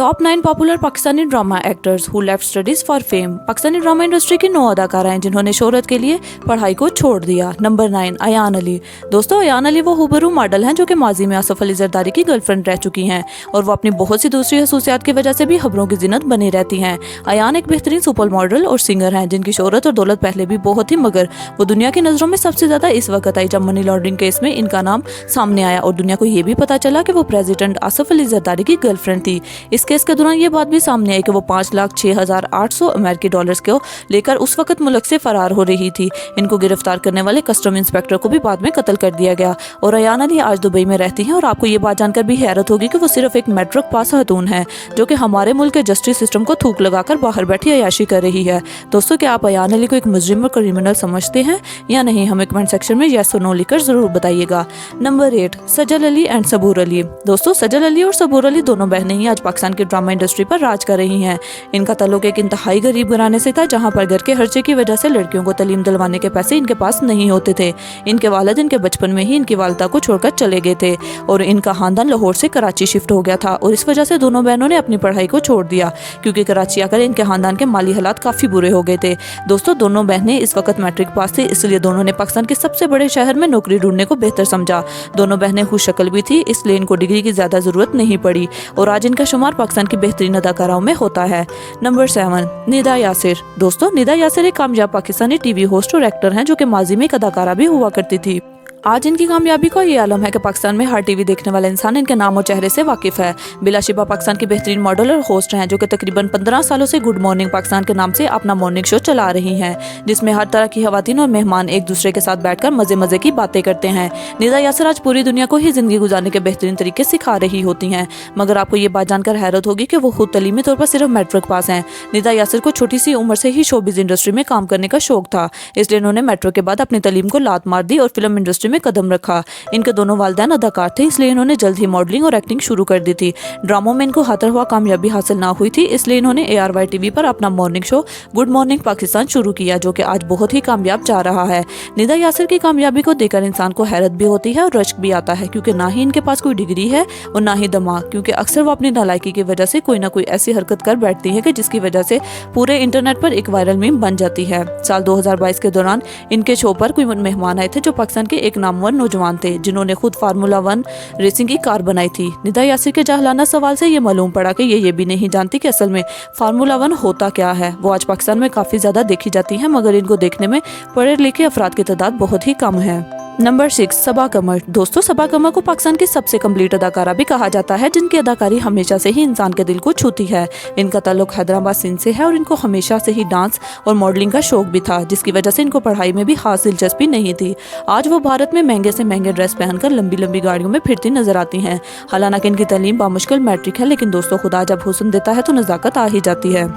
Top 9 popular Pakistani drama actors who left studies for fame. Pakistani drama industry की 9 अदाकारा हैं जिन्होंने शोहरत के लिए पढ़ाई को छोड़ दिया। नंबर 9, अयान अली। दोस्तों, अयान अली वो हुबरू मॉडल हैं जो कि माजी में आसिफ अली जरदारी की गर्लफ्रेंड रह चुकी हैं और वो अपनी बहुत सी दूसरी खसूसियात की वजह से भी खबरों की जिन्नत बनी रहती हैं। अयान एक बेहतरीन सुपर मॉडल और सिंगर हैं जिनकी शोहरत और दौलत पहले भी बहुत थी, मगर वो दुनिया की नज़रों में सबसे ज़्यादा इस वक्त आई जब मनी लॉन्ड्रिंग केस में इनका नाम सामने आया और दुनिया को ये भी पता चला कि वो प्रेसिडेंट आसिफ अली जरदारी की गर्लफ्रेंड थी। इस केस के दौरान ये बात भी सामने आई कि वो 5,06,800 अमेरिकी डॉलर्स को लेकर उस वक्त मुल्क से फरार हो रही थी। इनको गिरफ्तार करने वाले कस्टम इंस्पेक्टर को भी बाद में कत्ल कर दिया गया और अयान अली आज दुबई में रहती हैं। और आपको ये बात जानकर भी हैरत होगी कि वो सिर्फ एक मैट्रिक पास खातून है जो कि हमारे मुल्क के जस्टिस सिस्टम को थूक लगाकर बाहर बैठी अयाशी कर रही है। दोस्तों, क्या आप अयान अली को एक मुजरिम और क्रिमिनल समझते हैं या नहीं? हमें कमेंट सेक्शन में येस और नो लिखकर जरूर बताइएगा। नंबर 8, सजल अली एंड सबूर अली। दोस्तों, सजल अली और सबूर अली दोनों बहनें ही आज पाकिस्तान की ड्रामा इंडस्ट्री पर राज कर रही हैं। इनका ताल्लुक एक इंतहाई गरीब घराने से था जहां पर घर के खर्चे की वजह से लड़कियों को तालीम दिलवाने के पैसे इनके पास नहीं होते थे। इनके वालिद इनके बचपन में ही इनकी वालिदा को छोड़कर चले गए थे और इनका खानदान लाहौर से कराची शिफ्ट हो गया था और इस वजह से दोनों बहनों ने अपनी पढ़ाई को छोड़ दिया क्योंकि कराची आकर इनके खानदान के माली हालात काफी बुरे हो गए थे। दोस्तों, दोनों बहनें इस वक्त मैट्रिक पास थी, इसलिए दोनों ने पाकिस्तान के सबसे बड़े शहर में नौकरी ढूंढने को बेहतर समझा। दोनों बहनें खुश शक्ल भी थी, इसलिए इनको डिग्री की ज्यादा जरूरत नहीं पड़ी और आज इनका शुमार पाकिस्तान की बेहतरीन अदाकाराओं में होता है। नंबर 7, निदा यासिर। दोस्तों, निदा यासिर एक कामयाब पाकिस्तानी टीवी होस्ट और एक्टर हैं जो कि माजी में एक अदाकारा भी हुआ करती थी। आज इनकी कामयाबी का ये आलम है कि पाकिस्तान में हर टीवी देखने वाला इंसान इनके नाम और चेहरे से वाकिफ है। बिलाशिबा पाकिस्तान की बेहतरीन मॉडल और होस्ट हैं जो कि तकरीबन 15 सालों से गुड मॉर्निंग पाकिस्तान के नाम से अपना मॉर्निंग शो चला रही हैं जिसमें हर तरह की खवातीन और मेहमान एक दूसरे के साथ बैठकर मजे मजे की बातें करते हैं। निदा यासिर आज पूरी दुनिया को ही जिंदगी गुजारने के बेहतरीन तरीके सिखा रही होती हैं, मगर आपको ये बात जानकर हैरत होगी कि वो खुद तलीमी तौर पर सिर्फ मैट्रिक पास हैं। निदा यासिर को छोटी सी उम्र से ही शोबिज इंडस्ट्री में काम करने का शौक था, इसलिए उन्होंने मैट्रिक के बाद अपनी तलीम को लात मार दी और फिल्म इंडस्ट्री में कदम रखा। इनके दोनों वालिदैन अदाकार थे, इसलिए इन्होंने जल्द ही मॉडलिंग और एक्टिंग शुरू कर दी थी। ड्रामों में इनको हाथर हुआ कामयाबी हासिल ना हुई थी, इसलिए इन्होंने ARY टीवी पर अपना morning show good morning Pakistan शुरू किया जो कि आज बहुत ही कामयाब जा रहा है। निदा यासिर की कामयाबी को देखकर इंसान को हैरत भी होती है और रश्क भी आता है क्योंकि ना ही इनके पास कोई डिग्री है और ना ही दिमाग, क्योंकि अक्सर वो अपनी नालायकी की वजह से कोई ना कोई ऐसी हरकत कर बैठती है कि जिसकी वजह से पूरे इंटरनेट पर एक वायरल मीम बन जाती है। साल 2022 के दौरान इनके शो पर कोई मेहमान आए थे जो पाकिस्तान के एक नामवर नौजवान थे जिन्होंने खुद फार्मूला 1 रेसिंग की कार बनाई थी। निदा यासिर के जाहलाना सवाल से ये मालूम पड़ा कि ये भी नहीं जानती कि असल में फार्मूला 1 होता क्या है। वो आज पाकिस्तान में काफी ज्यादा देखी जाती है, मगर इनको देखने में पढ़े लिखे अफराद की तादाद बहुत ही कम है। नंबर 6, सबा कमर। दोस्तों, सबा कमर को पाकिस्तान की सबसे कम्प्लीट अदाकारा भी कहा जाता है जिनकी अदाकारी हमेशा से ही इंसान के दिल को छूती है। इनका ताल्लुक हैदराबाद सिंध से है और इनको हमेशा से ही डांस और मॉडलिंग का शौक भी था, जिसकी वजह से इनको पढ़ाई में भी खास दिलचस्पी नहीं थी। आज वो भारत में महंगे से महंगे ड्रेस पहनकर लंबी लंबी गाड़ियों में फिरती नजर आती हैं। हालांकि इनकी तालीम बामुश्किल मैट्रिक है, लेकिन दोस्तों, खुदा जब हुस्न देता है तो नजाकत आ ही जाती है।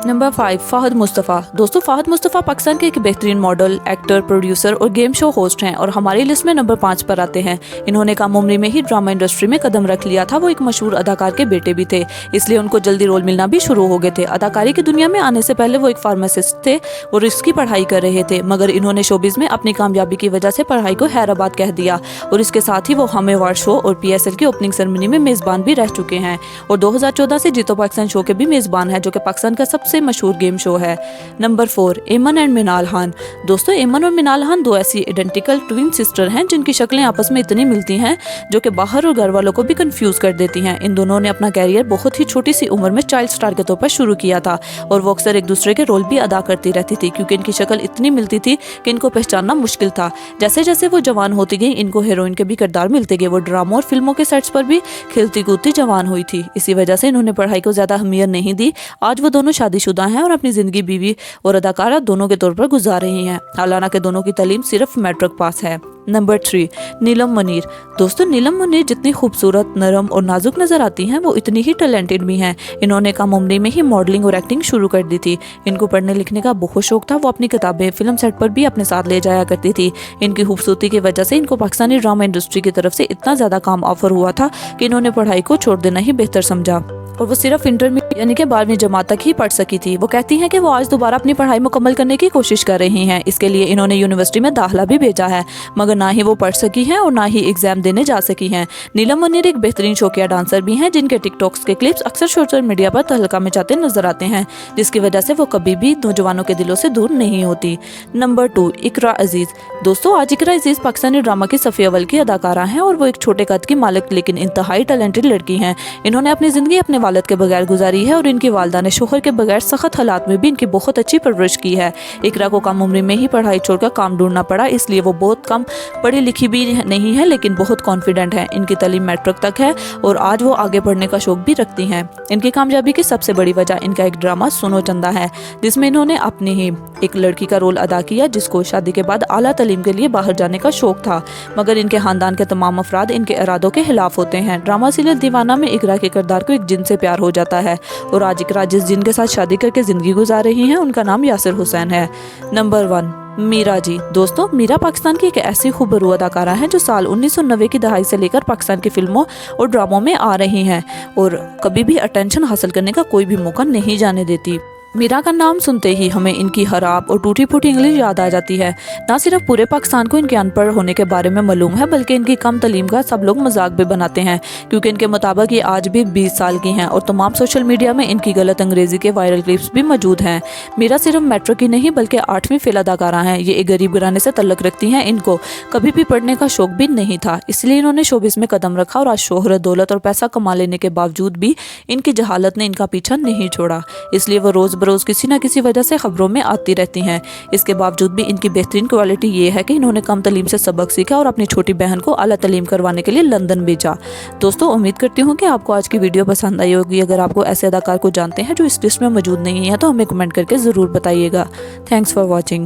नंबर 5, फाहद मुस्तफ़ा। दोस्तों, फाहद मुस्तफ़ा पाकिस्तान के एक बेहतरीन मॉडल, एक्टर, प्रोड्यूसर और गेम शो होस्ट हैं और हमारी लिस्ट में नंबर 5 पर आते हैं। इन्होंने कम उम्र में ही ड्रामा इंडस्ट्री में कदम रख लिया था। वो एक मशहूर अदाकार के बेटे भी थे, इसलिए उनको जल्दी रोल मिलना भी शुरू हो गए थे। अदाकारी की दुनिया में आने से पहले वो एक फार्मासिस्ट थे और इसकी पढ़ाई कर रहे थे, मगर इन्होंने शोबिज में अपनी कामयाबी की वजह से पढ़ाई को हैदराबाद कह दिया और इसके साथ ही वो हम अवार्ड शो और PSL की ओपनिंग सेरेमनी में मेजबान भी रह चुके हैं और 2014 से जीतो पाकिस्तान शो के भी मेजबान है जो कि पाकिस्तान का सबसे मशहूर गेम शो है। नंबर 4, एमन एंड मिनाल खान। दोस्तों, एमन और मिनाल खान दो ऐसी आइडेंटिकल ट्विन सिस्टर हैं जिनकी शक्लें आपस में इतनी मिलती हैं जो कि बाहर और घर वालों को भी कंफ्यूज कर देती हैं। इन दोनों ने अपना कैरियर बहुत ही छोटी सी उम्र में चाइल्ड स्टार के तौर पर शुरू किया था और वो अक्सर एक दूसरे के रोल भी अदा करती रहती थी क्योंकि इनकी शक्ल इतनी मिलती थी कि इनको पहचानना मुश्किल था। जैसे जैसे वो जवान होती गई, इनको हीरोइन के भी किरदार मिलते गए। वो ड्रामों और फिल्मों के सेट्स पर भी खिलती कूदती जवान हुई थी। इसी वजह से इन्होंने पढ़ाई को ज्यादा अहमियत नहीं दी। आज वो दोनों शादीशुदा हैं और अपनी जिंदगी बीवी और अदाकारा दोनों के तौर पर गुजार रही हैं, हालांकि दोनों की तालीम सिर्फ मैट्रिक पास है। नंबर 3, नीलम मुनीर। दोस्तों, नीलम मुनीर जितनी खूबसूरत, नरम और नाजुक नजर आती हैं, वो इतनी ही टैलेंटेड भी हैं। इन्होंने कम उम्र में ही मॉडलिंग और एक्टिंग शुरू कर दी थी। इनको पढ़ने लिखने का बहुत शौक था। वो अपनी किताबें फिल्म सेट पर भी अपने साथ ले जाया करती थी। इनकी खूबसूरती की वजह से इनको पाकिस्तानी ड्रामा इंडस्ट्री की तरफ से इतना ज्यादा काम ऑफर हुआ था कि इन्होंने पढ़ाई को छोड़ देना ही बेहतर समझा और वो सिर्फ इंटरमीडिएट यानी कि 12वीं जमात तक ही पढ़ सकी थी। वो कहती हैं कि वो आज दोबारा अपनी पढ़ाई मुकम्मल करने की कोशिश कर रही हैं। इसके लिए इन्होंने यूनिवर्सिटी में दाखिला भी भेजा है, मगर ना ही वो पढ़ सकी हैं और ना ही एग्जाम देने जा सकी हैं। नीलम मुनीर एक बेहतरीन शौकिया डांसर भी हैं, जिनके टिकटॉक्स के क्लिप्स अक्सर सोशल मीडिया पर तहलका मचाते नजर आते हैं, जिसकी वजह से वो कभी भी नौजवानों के दिलों से दूर नहीं होती। नंबर 2, इकरा अजीज। दोस्तों, आज इकरा अजीज पाकिस्तानी ड्रामा की सफ़े अव्वल की अदाकारा हैं और वो एक छोटे कद की मालिक लेकिन इंतहाई टैलेंटेड लड़की हैं। इन्होंने अपनी ज़िंदगी अपने वालिद के बगैर गुजारी है और इनकी वालदा ने शोहर के बगैर सख्त हालात में भी इनकी बहुत अच्छी परवरिश की है। इकरा को कम उम्र में ही पढ़ाई छोड़कर काम ढूंढना पड़ा, इसलिए वो बहुत कम पढ़ी लिखी भी नहीं है लेकिन बहुत कॉन्फिडेंट है। इनकी तालीम मैट्रिक तक है और आज वो आगे बढ़ने का शौक भी रखती हैं। इनकी कामयाबी की सबसे बड़ी वजह इनका एक ड्रामा सुनो चंदा है, जिसमें इन्होंने अपनी ही एक लड़की का रोल अदा किया जिसको शादी के बाद आला तालीम के लिए बाहर जाने का शौक था, मगर इनके खानदान के तमाम अफराद इनके इरादों के खिलाफ होते हैं। ड्रामा सीरियल दीवाना में इकरा के किरदार को एक जिन से प्यार हो जाता है और आज इकरा जिस जिन के साथ शादी करके जिंदगी गुजार रही हैं उनका नाम यासिर हुसैन है। नंबर 1, मीरा जी। दोस्तों, मीरा पाकिस्तान की एक ऐसी खूबरू अदाकारा है जो साल 1990 की दहाई से लेकर पाकिस्तान की फिल्मों और ड्रामों में आ रही हैं और कभी भी अटेंशन हासिल करने का कोई भी मौका नहीं जाने देती। मीरा का नाम सुनते ही हमें इनकी खराब और टूटी फूटी इंग्लिश याद आ जाती है। ना सिर्फ पूरे पाकिस्तान को इनके अनपढ़ होने के बारे में मालूम है, बल्कि इनकी कम तालीम का सब लोग मजाक भी बनाते हैं, क्योंकि इनके मुताबिक ये आज भी 20 साल की हैं और तमाम सोशल मीडिया में इनकी गलत अंग्रेजी के वायरल क्लिप्स भी मौजूद हैं। मीरा सिर्फ मेट्रो की नहीं बल्कि 8वीं फेल अदाकारा हैं। ये एक गरीब घराने से तल्लुक़ रखती हैं। इनको कभी भी पढ़ने का शौक भी नहीं था, इसलिए इन्होंने शोबिस में कदम रखा और आज शोहरत, दौलत और पैसा कमा लेने के बावजूद भी इनकी जहालत ने इनका पीछा नहीं छोड़ा, इसलिए वो रोज़ बरोज़ किसी न किसी वजह से खबरों में आती रहती हैं। इसके बावजूद भी इनकी बेहतरीन क्वालिटी ये है कि इन्होंने कम तालीम से सबक सीखा और अपनी छोटी बहन को आला तालीम करवाने के लिए लंदन भेजा। दोस्तों, उम्मीद करती हूँ कि आपको आज की वीडियो पसंद आई होगी। अगर आपको ऐसे अदाकार को जानते हैं जो इस लिस्ट में मौजूद नहीं है तो हमें कमेंट करके ज़रूर बताइएगा। Thanks for watching.